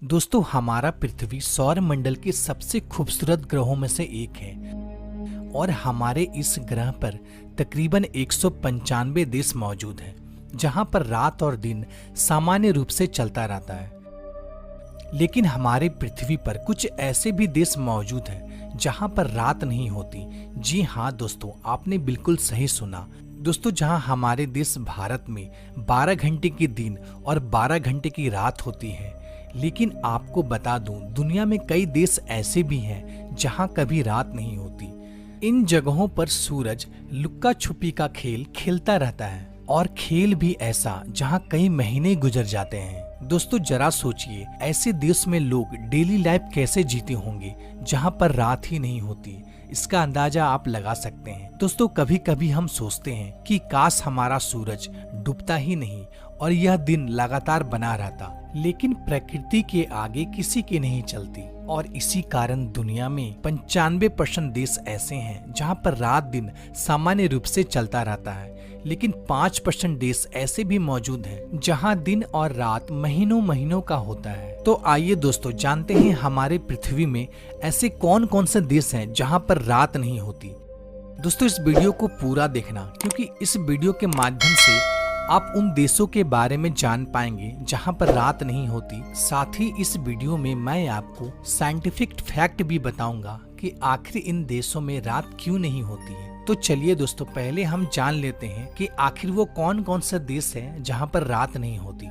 दोस्तों, हमारा पृथ्वी सौर मंडल के सबसे खूबसूरत ग्रहों में से एक है और हमारे इस ग्रह पर तकरीबन 195 देश मौजूद हैं, जहां पर रात और दिन सामान्य रूप से चलता रहता है। लेकिन हमारे पृथ्वी पर कुछ ऐसे भी देश मौजूद हैं जहां पर रात नहीं होती। जी हाँ दोस्तों, आपने बिल्कुल सही सुना। दोस्तों, जहां हमारे देश भारत में 12 घंटे की दिन और 12 घंटे की रात होती है, लेकिन आपको बता दूं, दुनिया में कई देश ऐसे भी हैं जहां कभी रात नहीं होती। इन जगहों पर सूरज लुक्का छुपी का खेल खेलता रहता है और खेल भी ऐसा जहां कई महीने गुजर जाते हैं। दोस्तों, जरा सोचिए, ऐसे देश में लोग डेली लाइफ कैसे जीते होंगे जहां पर रात ही नहीं होती। इसका अंदाजा आप लगा सकते हैं। दोस्तों, कभी कभी हम सोचते हैं कि काश हमारा सूरज डूबता ही नहीं और यह दिन लगातार बना रहता, लेकिन प्रकृति के आगे किसी की नहीं चलती और इसी कारण दुनिया में 95% देश ऐसे हैं जहां पर रात दिन सामान्य रूप से चलता रहता है, लेकिन 5% देश ऐसे भी मौजूद हैं जहां दिन और रात महीनों महीनों का होता है। तो आइए दोस्तों, जानते हैं हमारे पृथ्वी में ऐसे कौन कौन से देश हैं जहां पर रात नहीं होती। दोस्तों, इस वीडियो को पूरा देखना, क्योंकि इस वीडियो के माध्यम से आप उन देशों के बारे में जान पाएंगे जहां पर रात नहीं होती। साथ ही इस वीडियो में मैं आपको साइंटिफिक फैक्ट भी बताऊंगा कि आखिर इन देशों में रात क्यों नहीं होती है। तो चलिए दोस्तों, पहले हम जान लेते हैं कि आखिर वो कौन कौन से देश हैं जहां पर रात नहीं होती।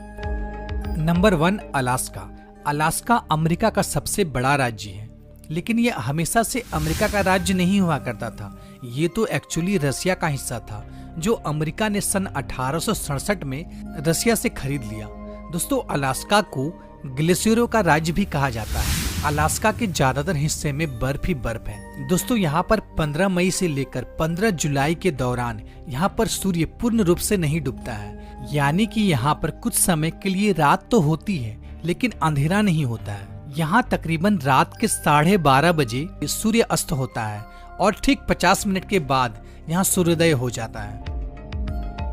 Number 1, Alaska. अलास्का अमेरिका का सबसे बड़ा राज्य है, लेकिन ये हमेशा से अमेरिका का राज्य नहीं हुआ करता था। ये तो एक्चुअली रसिया का हिस्सा था, जो अमेरिका ने सन 1867 में रसिया से खरीद लिया। दोस्तों, अलास्का को ग्लेशियरों का राज्य भी कहा जाता है। अलास्का के ज्यादातर हिस्से में बर्फ ही बर्फ है। दोस्तों, यहाँ पर 15 मई से लेकर 15 जुलाई के दौरान यहाँ पर सूर्य पूर्ण रूप से नहीं डूबता है, यानी कि यहाँ पर कुछ समय के लिए रात तो होती है लेकिन अंधेरा नहीं होता है। यहाँ तकरीबन रात के 12:30 बजे सूर्य अस्त होता है और ठीक 50 मिनट के बाद यहाँ सूर्योदय हो जाता है।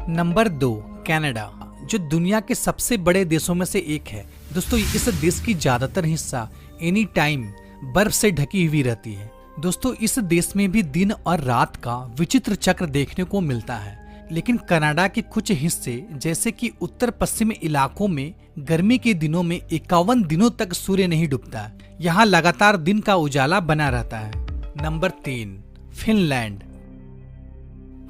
नंबर 2, कनाडा, जो दुनिया के सबसे बड़े देशों में से एक है। दोस्तों, इस देश की ज्यादातर हिस्सा एनी टाइम बर्फ से ढकी हुई रहती है। दोस्तों, इस देश में भी दिन और रात का विचित्र चक्र देखने को मिलता है, लेकिन कनाडा के कुछ हिस्से जैसे कि उत्तर पश्चिमी इलाकों में गर्मी के दिनों में 51 दिनों तक सूर्य नहीं डूबता है। यहाँ लगातार दिन का उजाला बना रहता है। Number 3, Finland.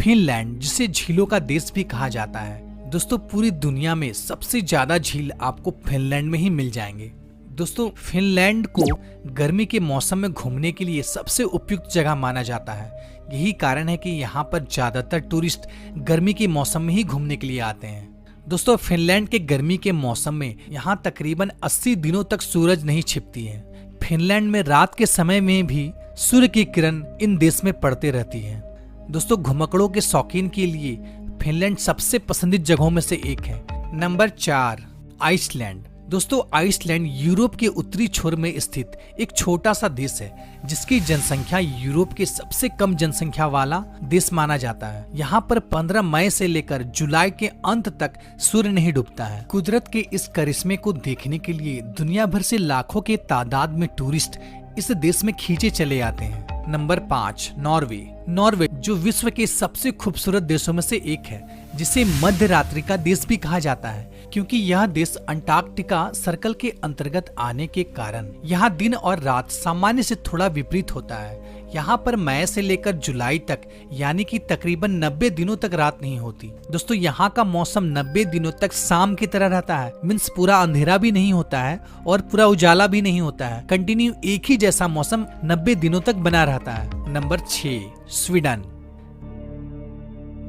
फिनलैंड, जिसे झीलों का देश भी कहा जाता है। दोस्तों, पूरी दुनिया में सबसे ज्यादा झील आपको फिनलैंड में ही मिल जाएंगे। दोस्तों, फिनलैंड को गर्मी के मौसम में घूमने के लिए सबसे उपयुक्त जगह माना जाता है। यही कारण है कि यहाँ पर ज्यादातर टूरिस्ट गर्मी के मौसम में ही घूमने के लिए आते हैं। दोस्तों, फिनलैंड के गर्मी के मौसम में यहाँ तकरीबन 80 दिनों तक सूरज नहीं छिपती है। फिनलैंड में रात के समय में भी सूर्य की किरण इन देश में पड़ते रहती है। दोस्तों, घुमक्कड़ों के शौकीन के लिए फिनलैंड सबसे पसंदीदा जगहों में से एक है। Number 4, Iceland. दोस्तों, आइसलैंड यूरोप के उत्तरी छोर में स्थित एक छोटा सा देश है, जिसकी जनसंख्या यूरोप के सबसे कम जनसंख्या वाला देश माना जाता है। यहाँ पर 15 मई से लेकर जुलाई के अंत तक सूर्य नहीं डूबता है। कुदरत के इस करिश्मे को देखने के लिए दुनिया भर से लाखों के तादाद में टूरिस्ट इस देश में खींचे चले आते हैं। Number 5, Norway. नॉर्वे, जो विश्व के सबसे खूबसूरत देशों में से एक है, जिसे मध्य रात्रि का देश भी कहा जाता है, क्योंकि यह देश अंटार्कटिका सर्कल के अंतर्गत आने के कारण यहाँ दिन और रात सामान्य से थोड़ा विपरीत होता है। यहाँ पर मई से लेकर जुलाई तक, यानी कि तकरीबन 90 दिनों तक रात नहीं होती। दोस्तों, यहाँ का मौसम 90 दिनों तक शाम की तरह रहता है। मीन्स पूरा अंधेरा भी नहीं होता है और पूरा उजाला भी नहीं होता है। कंटिन्यू एक ही जैसा मौसम 90 दिनों तक बना रहता है। Number 6, Sweden.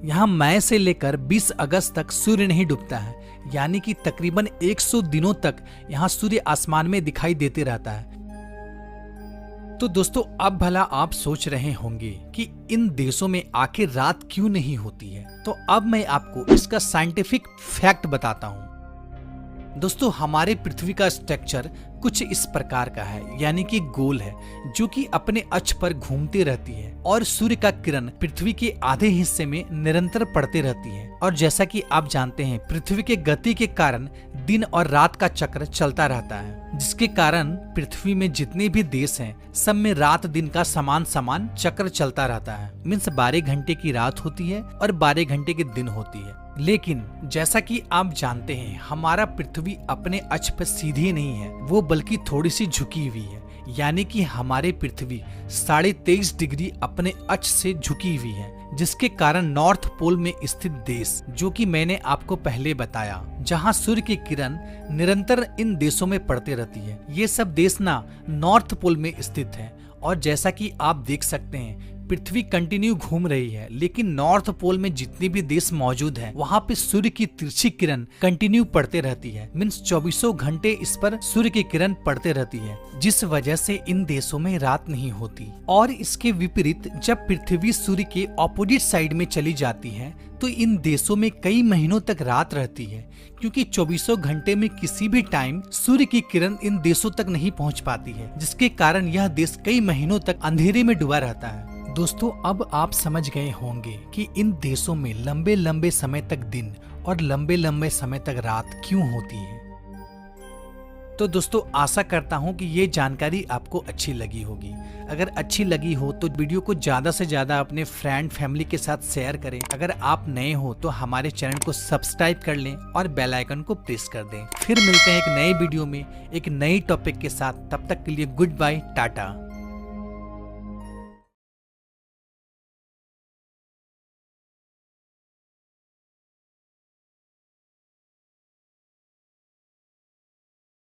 यहाँ मई से लेकर 20 अगस्त तक सूर्य नहीं डूबता है, यानी कि तकरीबन 100 दिनों तक यहाँ सूर्य आसमान में दिखाई देते रहता है। तो दोस्तों, अब भला आप सोच रहे होंगे कि इन देशों में आखिर रात क्यों नहीं होती है। तो अब मैं आपको इसका साइंटिफिक फैक्ट बताता हूँ। दोस्तों हमारे पृथ्वी का स्ट्रक्चर कुछ इस प्रकार का है, यानी कि गोल है, जो कि अपने अक्ष पर घूमती रहती है और सूर्य का किरण पृथ्वी के आधे हिस्से में निरंतर पड़ती रहती है। और जैसा कि आप जानते हैं, पृथ्वी के गति के कारण दिन और रात का चक्र चलता रहता है, जिसके कारण पृथ्वी में जितने भी देश हैं, सब में रात दिन का समान समान चक्र चलता रहता है। मीन्स 12 घंटे की रात होती है और 12 घंटे की दिन होती है। लेकिन जैसा कि आप जानते हैं, हमारा पृथ्वी अपने अक्ष पर सीधी नहीं है, वो बल्कि थोड़ी सी झुकी हुई है, यानी कि हमारे पृथ्वी 23.5 डिग्री अपने अक्ष से झुकी हुई है, जिसके कारण नॉर्थ पोल में स्थित देश, जो कि मैंने आपको पहले बताया, जहां सूर्य की किरण निरंतर इन देशों में पड़ती रहती है, ये सब देश ना नॉर्थ पोल में स्थित है। और जैसा कि आप देख सकते हैं, पृथ्वी कंटिन्यू घूम रही है, लेकिन नॉर्थ पोल में जितने भी देश मौजूद हैं, वहाँ पे सूर्य की तिरछी किरण कंटिन्यू पड़ते रहती है। मीन्स 24 घंटे इस पर सूर्य की किरण पड़ते रहती है, जिस वजह से इन देशों में रात नहीं होती। और इसके विपरीत जब पृथ्वी सूर्य के ऑपोजिट साइड में चली जाती है, तो इन देशों में कई महीनों तक रात रहती है, क्योंकि 24 घंटे में किसी भी टाइम सूर्य की किरण इन देशों तक नहीं पहुंच पाती है, जिसके कारण यह देश कई महीनों तक अंधेरे में डूबा रहता है। दोस्तों अब आप समझ गए होंगे कि इन देशों में लंबे लंबे समय तक दिन और लंबे लंबे समय तक रात क्यों होती है। तो दोस्तों आशा करता हूं कि ये जानकारी आपको अच्छी लगी होगी। अगर अच्छी लगी हो तो वीडियो को ज्यादा से ज्यादा अपने फ्रेंड फैमिली के साथ शेयर करें। अगर आप नए हो तो हमारे चैनल को सब्सक्राइब कर लें और बेल आइकन को प्रेस कर दें। फिर मिलते हैं एक नए वीडियो में एक नई टॉपिक के साथ। तब तक के लिए गुड बाय, टाटा।